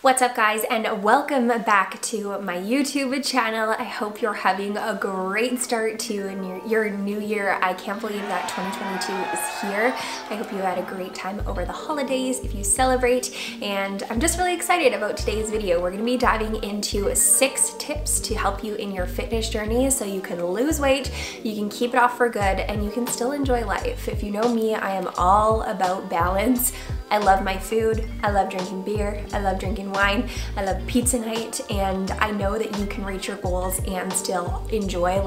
What's up guys, and welcome back to my YouTube channel. I hope you're having a great start to your new year. I can't believe that 2022 is here. I hope you had a great time over the holidays if you celebrate, and I'm just really excited about today's video. We're going to be diving into 6 tips to help you in your fitness journey so you can lose weight, you can keep it off for good, and you can still enjoy life. If you know me, I am all about balance. I love my food, I love drinking beer, I love drinking wine, I love pizza night, and I know that you can reach your goals and still enjoy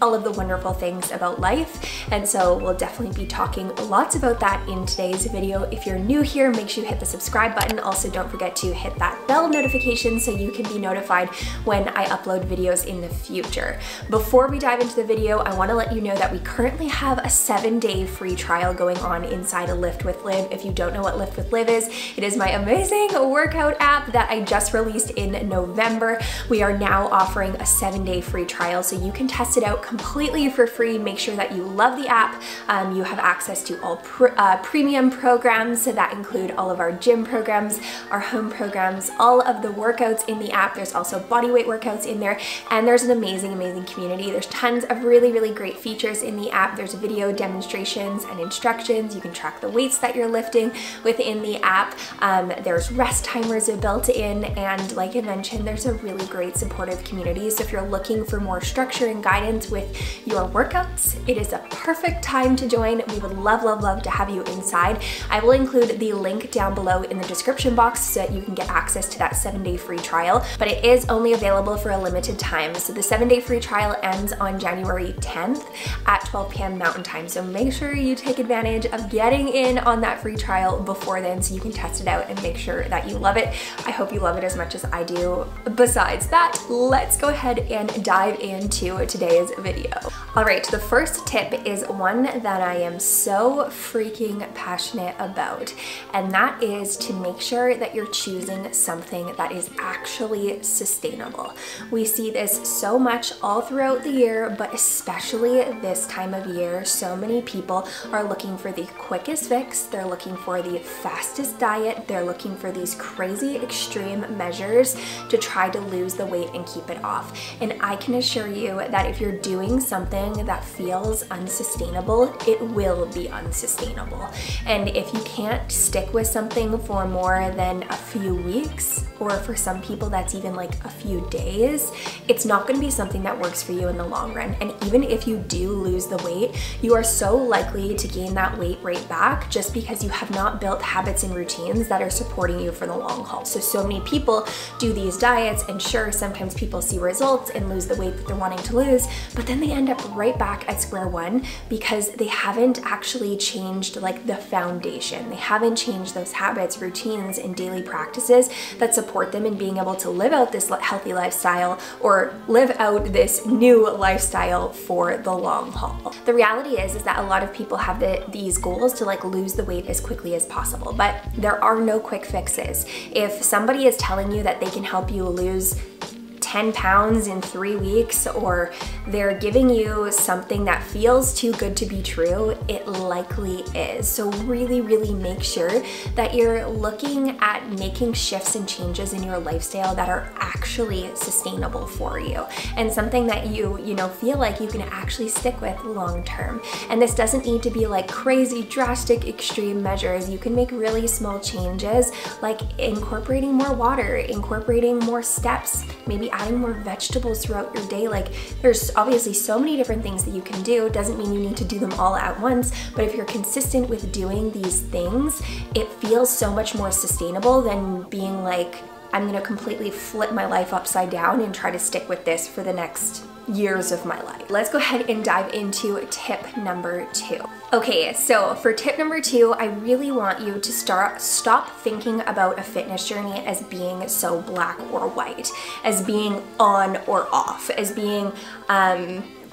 all of the wonderful things about life. And so we'll definitely be talking lots about that in today's video. If you're new here, make sure you hit the subscribe button. Also, don't forget to hit that bell notification so you can be notified when I upload videos in the future. Before we dive into the video, I want to let you know that we currently have a 7-day free trial going on inside of Lift with Liv. If you don't know what Lift with Liv is, it is my amazing workout app that I just released in November. We are now offering a 7-day free trial so you can test it out completely for free. Make sure that you love the app. You have access to all premium programs, so that include all of our gym programs, our home programs, all of the workouts in the app. There's also bodyweight workouts in there, and there's an amazing community. There's tons of really great features in the app. There's video demonstrations and instructions. You can track the weights that you're lifting within the app. There's rest timers built in, and like I mentioned, there's a really great supportive community. So if you're looking for more structure and guidance with your workouts, it is a perfect time to join. We would love to have you inside. I will include the link down below in the description box so that you can get access to that 7-day free trial, but it is only available for a limited time. So the 7-day free trial ends on January 10th at 12 p.m. Mountain Time. So make sure you take advantage of getting in on that free trial before then so you can test it out and make sure that you love it. I hope you love it as much as I do. Besides that, let's go ahead and dive into today's video. All right, the first tip is one that I am so freaking passionate about, and that is to make sure that you're choosing something that is actually sustainable. We see this so much all throughout the year, but especially this time of year. So many people are looking for the quickest fix, they're looking for the fastest diet, they're looking for these crazy extreme measures to try to lose the weight and keep it off. And I can assure you that if you're doing something that feels unsustainable, it will be unsustainable. And if you can't stick with something for more than a few weeks, or for some people that's even like a few days, it's not going to be something that works for you in the long run. And even if you do lose the weight, you are so likely to gain that weight right back just because you have not built habits and routines that are supporting you for the long haul. So many people do these diets, and sure, sometimes people see results and lose the weight that they're wanting to lose, but then they end up right back at square one because they haven't actually changed the foundation. They haven't changed those habits, routines, and daily practices that support them in being able to live out this healthy lifestyle or live out this new lifestyle for the long haul. The reality is that a lot of people have these goals to lose the weight as quickly as possible, but there are no quick fixes. If somebody is telling you that they can help you lose 10 pounds in 3 weeks, or they're giving you something that feels too good to be true, it likely is. So really make sure that you're looking at making shifts and changes in your lifestyle that are actually sustainable for you and something that you feel like you can actually stick with long term. And this doesn't need to be crazy drastic extreme measures. You can make really small changes, like incorporating more water, incorporating more steps, maybe adding more vegetables throughout your day. There's obviously so many different things that you can do. It doesn't mean you need to do them all at once, but if you're consistent with doing these things, it feels so much more sustainable than being I'm gonna completely flip my life upside down and try to stick with this for the next years of my life. Let's go ahead and dive into tip number 2. Okay, so for tip number 2, I really want you to stop thinking about a fitness journey as being so black or white, as being on or off, as being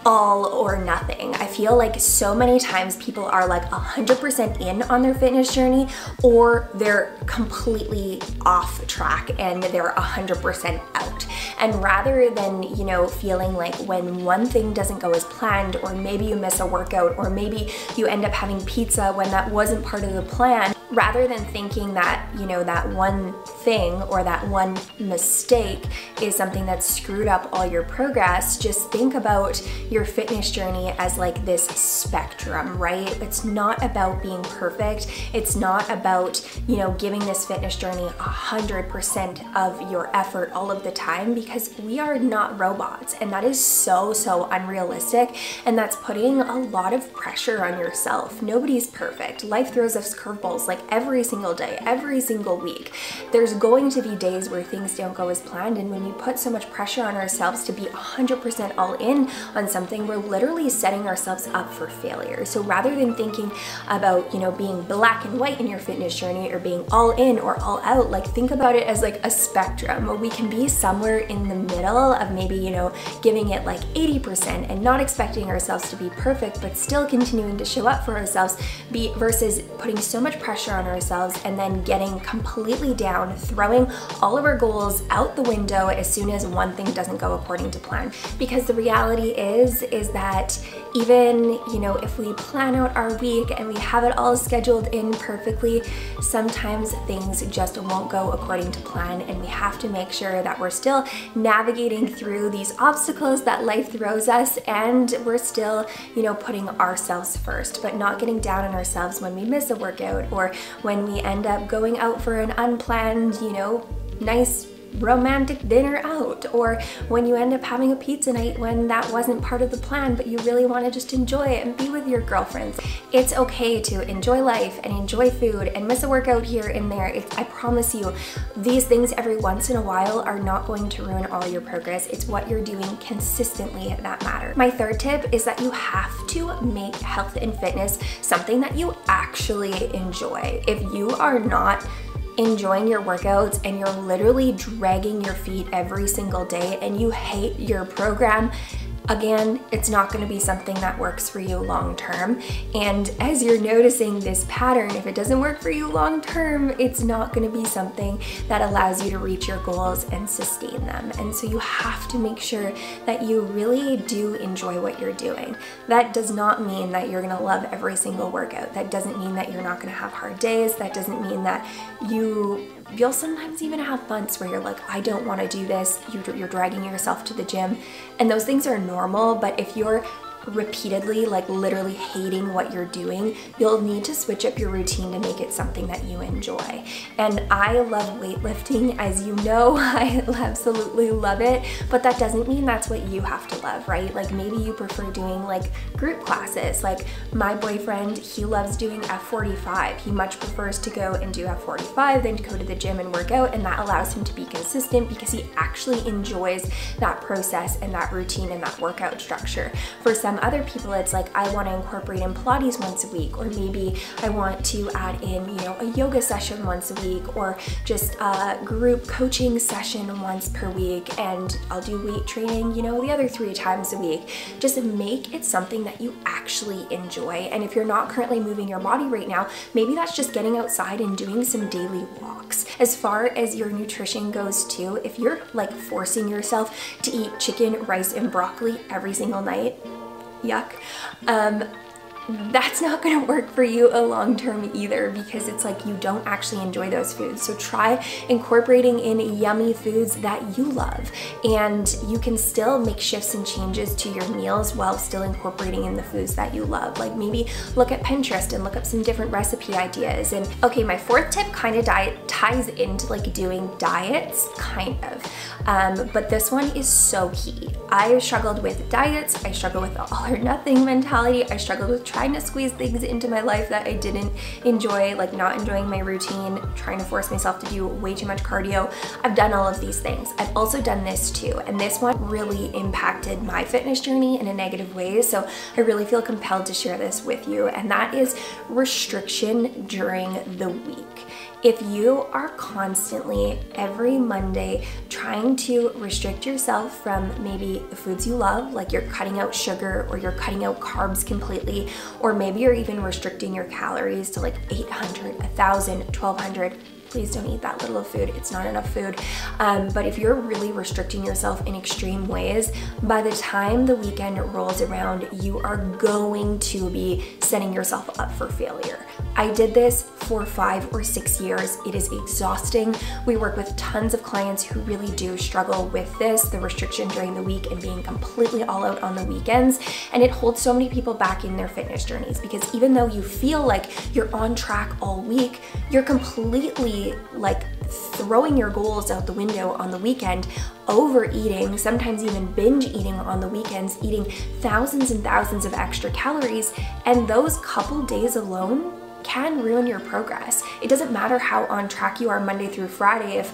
all or nothing. I feel like so many times people are 100% in on their fitness journey, or they're completely off track and they're 100% out. And rather than, feeling like when one thing doesn't go as planned, or maybe you miss a workout, or maybe you end up having pizza when that wasn't part of the plan, rather than thinking that, you know, that one thing or that one mistake is something that's screwed up all your progress, just think about your fitness journey as like this spectrum, right? It's not about being perfect. It's not about, you know, giving this fitness journey 100% of your effort all of the time, because we are not robots, and that is so unrealistic, and that's putting a lot of pressure on yourself. Nobody's perfect. Life throws us curveballs like every single day, every single week. There's going to be days where things don't go as planned, and when we put so much pressure on ourselves to be 100% all in on something, we're literally setting ourselves up for failure. So rather than thinking about, you know, being black and white in your fitness journey or being all in or all out, like think about it as like a spectrum where we can be somewhere in the middle of maybe, you know, giving it like 80% and not expecting ourselves to be perfect, but still continuing to show up for ourselves, versus putting so much pressure on ourselves and then getting completely down, throwing all of our goals out the window as soon as one thing doesn't go according to plan. Because the reality is that even, you know, if we plan out our week and we have it all scheduled in perfectly, sometimes things just won't go according to plan, and we have to make sure that we're still navigating through these obstacles that life throws us, and we're still, you know, putting ourselves first, but not getting down on ourselves when we miss a workout or when we end up going out for an unplanned, you know, nice romantic dinner out, or when you end up having a pizza night when that wasn't part of the plan, but you really want to just enjoy it and be with your girlfriends. It's okay to enjoy life and enjoy food and miss a workout here and there. I promise you, these things every once in a while are not going to ruin all your progress. It's what you're doing consistently that matter. My third tip is that you have to make health and fitness something that you actually enjoy. If you are not enjoying your workouts and you're literally dragging your feet every single day and you hate your program, again, it's not going to be something that works for you long term. And as you're noticing this pattern, if it doesn't work for you long term, it's not going to be something that allows you to reach your goals and sustain them. And so you have to make sure that you really do enjoy what you're doing. That does not mean that you're going to love every single workout. That doesn't mean that you're not going to have hard days. That doesn't mean that you'll sometimes even have months where you're like, I don't want to do this. You're dragging yourself to the gym, and those things are normal. But if you're repeatedly, like literally hating what you're doing, you'll need to switch up your routine to make it something that you enjoy. And I love weightlifting, as you know. I absolutely love it, but that doesn't mean that's what you have to love, right? Like maybe you prefer doing like group classes. Like my boyfriend, he loves doing F45. He much prefers to go and do F45 than to go to the gym and work out, and that allows him to be consistent because he actually enjoys that process and that routine and that workout structure. For some other people, it's like, I want to incorporate in Pilates once a week, or maybe I want to add in, you know, a yoga session once a week, or just a group coaching session once per week, and I'll do weight training, you know, the other 3 times a week. Just make it something that you actually enjoy. And if you're not currently moving your body right now, maybe that's just getting outside and doing some daily walks. As far as your nutrition goes too, if you're like forcing yourself to eat chicken, rice, and broccoli every single night, yuck, that's not gonna work for you long term either, because it's like you don't actually enjoy those foods. So try incorporating in yummy foods that you love, and you can still make shifts and changes to your meals while still incorporating in the foods that you love. Like maybe look at Pinterest and look up some different recipe ideas. And okay, my fourth tip kind of ties into like doing diets, kind of, but this one is so key. I struggled with diets. I struggled with the all or nothing mentality. I struggled with trying to squeeze things into my life that I didn't enjoy, like not enjoying my routine, trying to force myself to do way too much cardio. I've done all of these things. I've also done this too, and this one really impacted my fitness journey in a negative way, so I really feel compelled to share this with you, and that is restriction during the week. If you are constantly every Monday trying to restrict yourself from maybe the foods you love, like you're cutting out sugar or you're cutting out carbs completely, or maybe you're even restricting your calories to like 800, 1,000, 1,200, please don't eat that little of food. It's not enough food. But if you're really restricting yourself in extreme ways, by the time the weekend rolls around, you are going to be setting yourself up for failure. I did this for 5 or 6 years. It is exhausting. We work with tons of clients who really do struggle with this, the restriction during the week and being completely all out on the weekends. And it holds so many people back in their fitness journeys, because even though you feel like you're on track all week, you're completely like throwing your goals out the window on the weekend, overeating, sometimes even binge eating on the weekends, eating thousands and thousands of extra calories. And those couple days alone can ruin your progress. It doesn't matter how on track you are Monday through Friday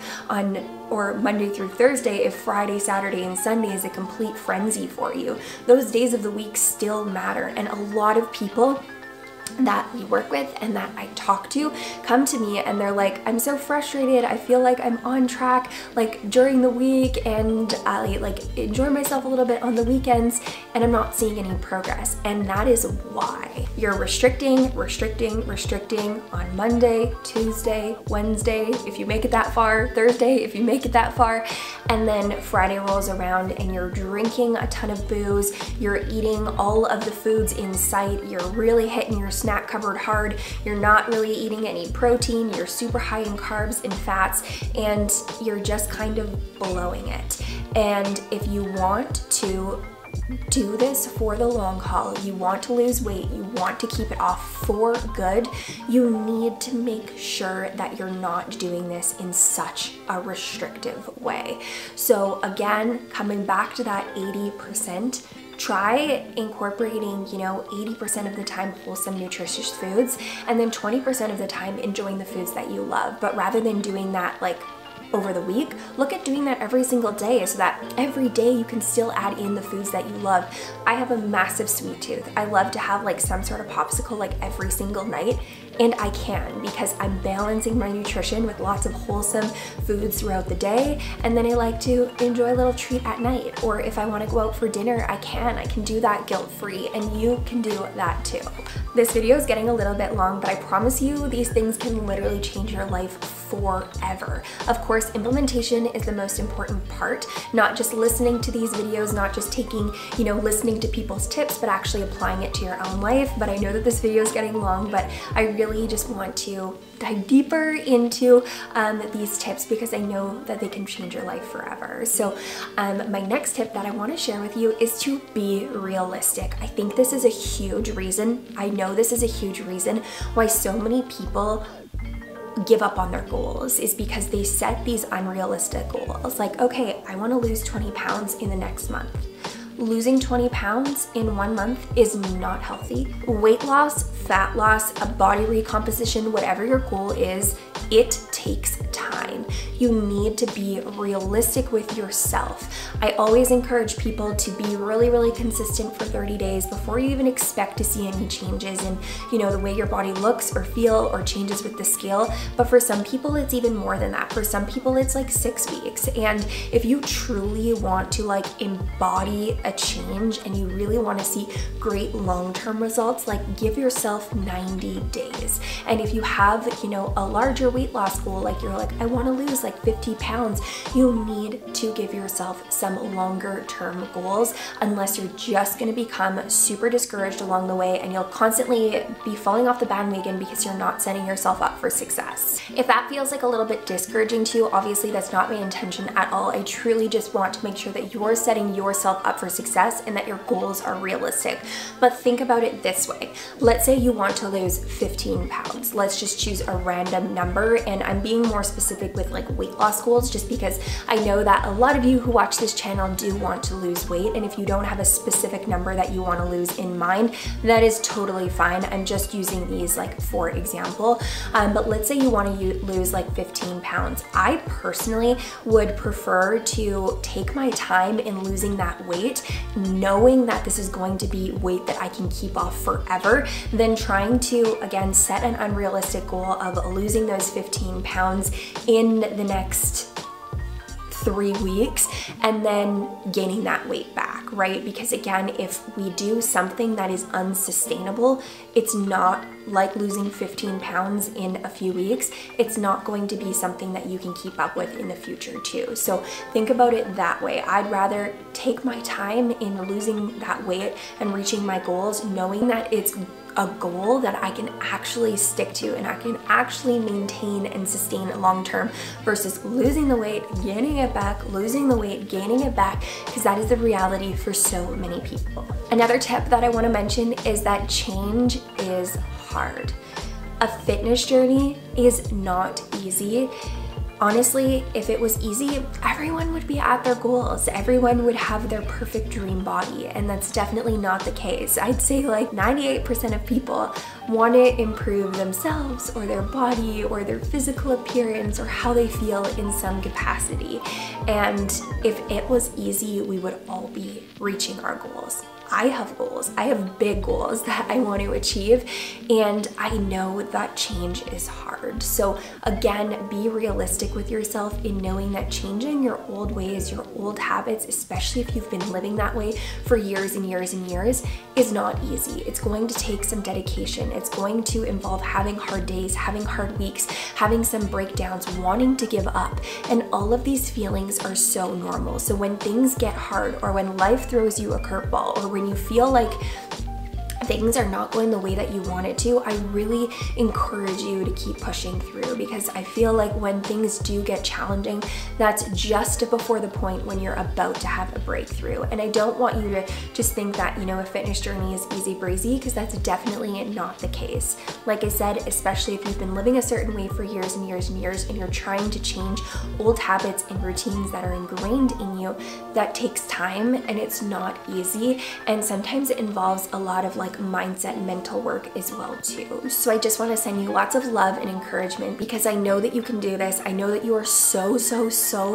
or Monday through Thursday if Friday, Saturday, and Sunday is a complete frenzy for you. Those days of the week still matter, and a lot of people that we work with and that I talk to come to me and they're like, I'm so frustrated. I feel like I'm on track like during the week, and I like enjoy myself a little bit on the weekends, and I'm not seeing any progress. And that is why you're restricting on Monday, Tuesday, Wednesday, if you make it that far, Thursday, if you make it that far, and then Friday rolls around and you're drinking a ton of booze, you're eating all of the foods in sight, you're really hitting your snack cupboard hard, you're not really eating any protein, you're super high in carbs and fats, and you're just kind of blowing it. And if you want to do this for the long haul, you want to lose weight, you want to keep it off for good, you need to make sure that you're not doing this in such a restrictive way. So again, coming back to that 80%, try incorporating, 80% of the time wholesome, nutritious foods, and then 20% of the time enjoying the foods that you love. But rather than doing that like over the week, look at doing that every single day, so that every day you can still add in the foods that you love. I have a massive sweet tooth. I love to have like some sort of popsicle like every single night, and I can, because I'm balancing my nutrition with lots of wholesome foods throughout the day, and then I like to enjoy a little treat at night. Or if I want to go out for dinner, I can do that guilt-free, and you can do that too. This video is getting a little bit long, but I promise you these things can literally change your life forever. Of course, implementation is the most important part, not just listening to these videos, not just taking, listening to people's tips, but actually applying it to your own life. But I know that this video is getting long, but I really just want to dive deeper into these tips, because I know that they can change your life forever. So my next tip that I want to share with you is to be realistic. I think this is a huge reason, I know this is a huge reason why so many people give up on their goals, is because they set these unrealistic goals. Like, okay, I want to lose 20 pounds in the next month. Losing 20 pounds in 1 month is not healthy. Weight loss, fat loss, a body recomposition, whatever your goal is, it takes time. You need to be realistic with yourself. I always encourage people to be really, really consistent for 30 days before you even expect to see any changes in, the way your body looks or feel or changes with the scale. But for some people, it's even more than that. For some people, it's like 6 weeks. And if you truly want to like embody a change and you really want to see great long-term results, like give yourself 90 days. And if you have, a larger weight loss goal, like you're like, I want to lose like 50 pounds, you need to give yourself some longer term goals, unless you're just going to become super discouraged along the way and you'll constantly be falling off the bandwagon because you're not setting yourself up for success. If that feels like a little bit discouraging to you, obviously that's not my intention at all. I truly just want to make sure that you're setting yourself up for success and that your goals are realistic. But think about it this way. Let's say you want to lose 15 pounds. Let's just choose a random number, and I'm being more specific with like weight loss goals just because I know that a lot of you who watch this channel do want to lose weight, and if you don't have a specific number that you want to lose in mind, that is totally fine. I'm just using these like for example, but let's say you want to lose like 15 pounds. I personally would prefer to take my time in losing that weight, knowing that this is going to be weight that I can keep off forever, than trying to, again, set an unrealistic goal of losing those 15 pounds in the next 3 weeks and then gaining that weight back, right? Because again, if we do something that is unsustainable, it's not like losing 15 pounds in a few weeks, it's not going to be something that you can keep up with in the future too. So think about it that way. I'd rather take my time in losing that weight and reaching my goals, knowing that it's a goal that I can actually stick to and I can actually maintain and sustain long term, versus losing the weight, gaining it back, losing the weight, gaining it back, because that is the reality for so many people. Another tip that I want to mention is that change is hard. A fitness journey is not easy. Honestly, if it was easy, everyone would be at their goals. Everyone would have their perfect dream body, and that's definitely not the case. I'd say like 98% of people want to improve themselves or their body or their physical appearance or how they feel in some capacity. And if it was easy, we would all be reaching our goals. I have goals. I have big goals that I want to achieve, and I know that change is hard. So again, be realistic with yourself in knowing that changing your old ways, your old habits, especially if you've been living that way for years and years and years, is not easy. It's going to take some dedication. It's going to involve having hard days, having hard weeks, having some breakdowns, wanting to give up. And all of these feelings are so normal. So when things get hard, or when life throws you a curveball, or when you feel like things are not going the way that you want it to, I really encourage you to keep pushing through, because I feel like when things do get challenging, that's just before the point when you're about to have a breakthrough. And I don't want you to just think that, you know, a fitness journey is easy breezy, because that's definitely not the case. Like I said, especially if you've been living a certain way for years and years and years, and you're trying to change old habits and routines that are ingrained in you, that takes time, and it's not easy. And sometimes it involves a lot of like mindset, mental work as well too. So I just want to send you lots of love and encouragement, because I know that you can do this. I know that you are so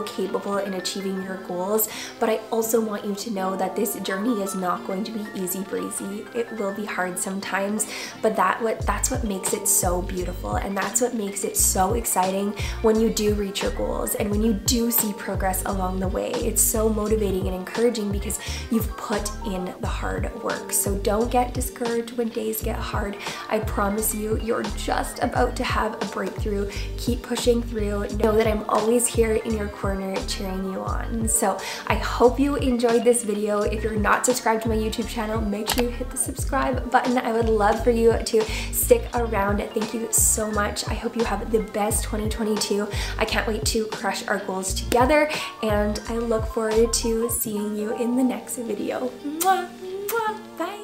capable in achieving your goals, but I also want you to know that this journey is not going to be easy breezy. It will be hard sometimes, but that's what makes it so beautiful, and that's what makes it so exciting when you do reach your goals and when you do see progress along the way. It's so motivating and encouraging because you've put in the hard work. So don't get discouraged when days get hard. I promise you, you're just about to have a breakthrough. Keep pushing through. Know that I'm always here in your corner cheering you on. So I hope you enjoyed this video. If you're not subscribed to my YouTube channel, make sure you hit the subscribe button. I would love for you to stick around. Thank you so much. I hope you have the best 2022. I can't wait to crush our goals together, and I look forward to seeing you in the next video. Mwah, mwah, bye.